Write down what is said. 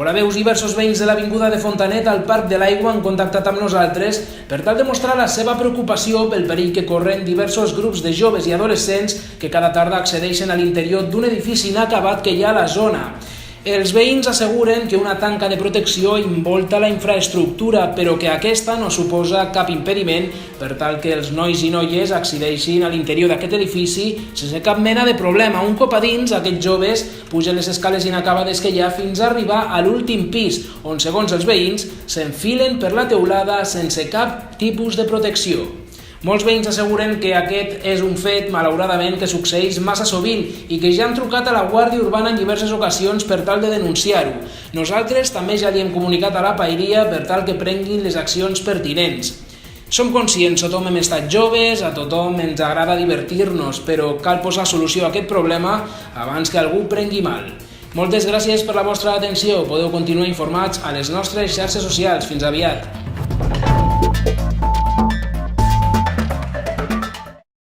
Hola, veus, diversos veïns de l'avinguda de Fontanet al Parc de l'Aigua han contactat amb nosaltres per tal de mostrar la seva preocupació pel perill que corren diversos grups de joves i adolescents que cada tarda accedeixen a l'interior d'un edifici inacabat que hi ha a la zona. Els veïns asseguren que una tanca de protecció envolta la infraestructura, però que aquesta no suposa cap impediment per tal que els nois i noies accedeixin a l'interior d'aquest edifici sense cap mena de problema. Un cop a dins, aquests joves pugen les escales inacabades que hi ha fins a arribar a l'últim pis, on, segons els veïns, s'enfilen per la teulada sense cap tipus de protecció. Molts veïns asseguren que aquest és un fet, malauradament, que succeeix massa sovint i que ja han trucat a la Guàrdia Urbana en diverses ocasions per tal de denunciar-ho. Nosaltres també ja li hem comunicat a la paeria per tal que prenguin les accions pertinents. Som conscients, tothom hem estat joves, a tothom ens agrada divertir-nos, però cal posar solució a aquest problema abans que algú prengui mal. Moltes gràcies per la vostra atenció. Podeu continuar informats a les nostres xarxes socials. Fins aviat.